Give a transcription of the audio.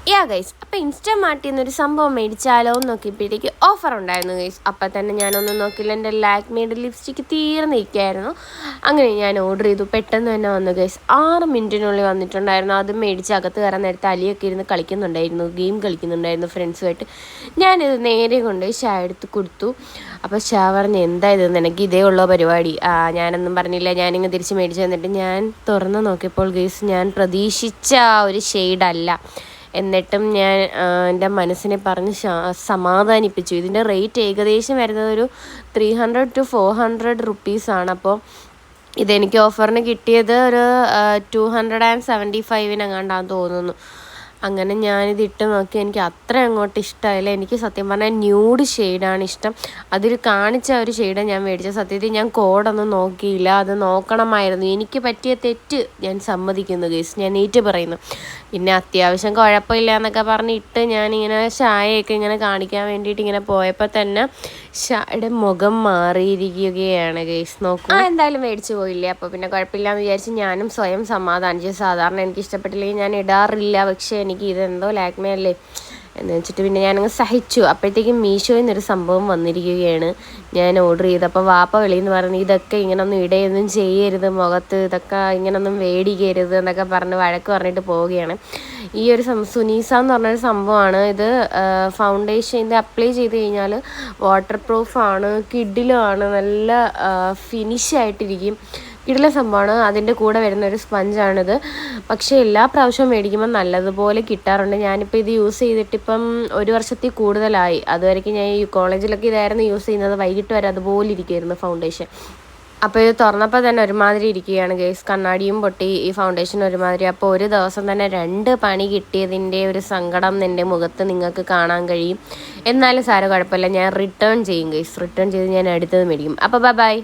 Guys, അപ്പോൾ ഇൻസ്റ്റാമാർട്ടിൽ നിന്നൊരു സംഭവം മേടിച്ചാലോ എന്ന് നോക്കിയപ്പോഴത്തേക്ക് ഓഫർ ഉണ്ടായിരുന്നു ഗൈസ്. അപ്പം തന്നെ ഞാനൊന്നും നോക്കില്ല, എൻ്റെ ലാക്മേയുടെ ലിപ്സ്റ്റിക്ക് തീർന്നിരിക്കുകയായിരുന്നു. അങ്ങനെ ഞാൻ ഓർഡർ ചെയ്തു. പെട്ടെന്ന് തന്നെ വന്നു ഗൈസ്, 6 മിനിറ്റിനുള്ളിൽ വന്നിട്ടുണ്ടായിരുന്നു. അത് മേടിച്ച് അകത്ത് കയറാൻ നേരത്തെ അലിയൊക്കെ ഇരുന്ന് കളിക്കുന്നുണ്ടായിരുന്നു, ഗെയിം കളിക്കുന്നുണ്ടായിരുന്നു ഫ്രണ്ട്സുമായിട്ട്. ഞാനിത് നേരെ കൊണ്ടുപോയി ഷാ എടുത്ത് കൊടുത്തു. അപ്പോൾ ഷാ പറഞ്ഞ്, എന്താ ഇത്, നിനക്ക് ഇതേ ഉള്ള പരിപാടി? ഞാനൊന്നും പറഞ്ഞില്ല, ഞാനിങ്ങ് തിരിച്ച് മേടിച്ച് തന്നിട്ട് ഞാൻ തുറന്ന് നോക്കിയപ്പോൾ ഗൈസ്, ഞാൻ പ്രതീക്ഷിച്ച ഒരു ഷെയ്ഡല്ല. എന്നിട്ടും ഞാൻ എൻ്റെ മനസ്സിനെ പറഞ്ഞ് സമാധാനിപ്പിച്ചു. ഇതിൻ്റെ റേറ്റ് ഏകദേശം വരുന്നത് ഒരു 300 to 400 റുപ്പീസാണ്. അപ്പോൾ ഇതെനിക്ക് ഓഫറിന് കിട്ടിയത് ഒരു 275 തോന്നുന്നു. അങ്ങനെ ഞാനിത് ഇട്ട് നോക്കി, എനിക്ക് അത്ര അങ്ങോട്ട് ഇഷ്ടമായില്ല. എനിക്ക് സത്യം പറഞ്ഞാൽ ന്യൂഡ് ഷെയ്ഡാണ് ഇഷ്ടം. അതിൽ കാണിച്ച ഒരു ഷെയ്ഡാണ് ഞാൻ മേടിച്ചത്. സത്യത്തിൽ ഞാൻ കോഡൊന്നും നോക്കിയില്ല, അത് നോക്കണമായിരുന്നു. എനിക്ക് പറ്റിയ തെറ്റ് ഞാൻ സമ്മതിക്കുന്നു ഗൈസ്, ഞാൻ നീറ്റ് പറയുന്നു. പിന്നെ അത്യാവശ്യം കുഴപ്പമില്ല എന്നൊക്കെ പറഞ്ഞിട്ട് ഞാനിങ്ങനെ ഷായയൊക്കെ ഇങ്ങനെ കാണിക്കാൻ വേണ്ടിയിട്ട് ഇങ്ങനെ പോയപ്പോൾ തന്നെ ഷായുടെ മുഖം മാറിയിരിക്കുകയാണ് ഗൈസ്. നോക്കൂ, എന്തായാലും മേടിച്ചു പോയില്ലേ, അപ്പോൾ പിന്നെ കുഴപ്പമില്ല എന്ന് വിചാരിച്ച് ഞാനും സ്വയം സമാധാനിച്ചു. സാധാരണ എനിക്ക് ഇഷ്ടപ്പെട്ടില്ലെങ്കിൽ ഞാൻ ഇടാറില്ല, പക്ഷേ എനിക്ക് ഇതെന്തോ ലാക്മേ അല്ലേ എന്ന് വെച്ചിട്ട് പിന്നെ ഞാനങ്ങ് സഹിച്ചു. അപ്പോഴത്തേക്കും മീഷോയിൽ നിന്നൊരു സംഭവം വന്നിരിക്കുകയാണ്. ഞാൻ ഓർഡർ ചെയ്തപ്പോൾ വാപ്പ വെളിയിൽ നിന്ന് പറഞ്ഞു, ഇതൊക്കെ ഇങ്ങനൊന്നും ഇടയൊന്നും ചെയ്യരുത്, മുഖത്ത് ഇതൊക്കെ ഇങ്ങനൊന്നും വേടിക്കരുത് എന്നൊക്കെ പറഞ്ഞ് വഴക്ക് പറഞ്ഞിട്ട് പോവുകയാണ്. ഈ ഒരു സുനീസ എന്ന് പറഞ്ഞൊരു സംഭവമാണ്. ഇത് ഫൗണ്ടേഷൻ ഇത് അപ്ലൈ ചെയ്ത് കഴിഞ്ഞാൽ വാട്ടർ പ്രൂഫാണ്, കിഡിലുമാണ്, നല്ല ഫിനിഷായിട്ടിരിക്കും. കിടിലൻ സംഭവമാണ്. അതിൻ്റെ കൂടെ വരുന്ന ഒരു സ്പഞ്ചാണിത്. പക്ഷേ എല്ലാ പ്രാവശ്യവും മേടിക്കുമ്പോൾ നല്ലതുപോലെ കിട്ടാറുണ്ട്. ഞാനിപ്പോൾ ഇത് യൂസ് ചെയ്തിട്ടിപ്പം 1 വർഷത്തിൽ കൂടുതലായി. അതുവരെയ്ക്ക് ഞാൻ ഈ കോളേജിലൊക്കെ ഇതായിരുന്നു യൂസ് ചെയ്യുന്നത്. വൈകിട്ട് വരെ അതുപോലെ ഇരിക്കുമായിരുന്നു ഫൗണ്ടേഷൻ. അപ്പോൾ ഇത് തുറന്നപ്പോൾ തന്നെ ഒരുമാതിരി ഇരിക്കുകയാണ് ഗൈസ്. കണ്ണാടിയും പൊട്ടി, ഈ ഫൗണ്ടേഷൻ ഒരുമാതിരി. അപ്പോൾ ഒരു ദിവസം തന്നെ 2 പണി കിട്ടിയതിൻ്റെ ഒരു സങ്കടം എൻ്റെ മുഖത്ത് നിങ്ങൾക്ക് കാണാൻ കഴിയും. എന്നാലും സാരം കുഴപ്പമില്ല, ഞാൻ റിട്ടേൺ ചെയ്യും ഗൈസ്. റിട്ടേൺ ചെയ്ത് ഞാൻ അടുത്തത് മേടിക്കും. അപ്പോൾ ബൈ.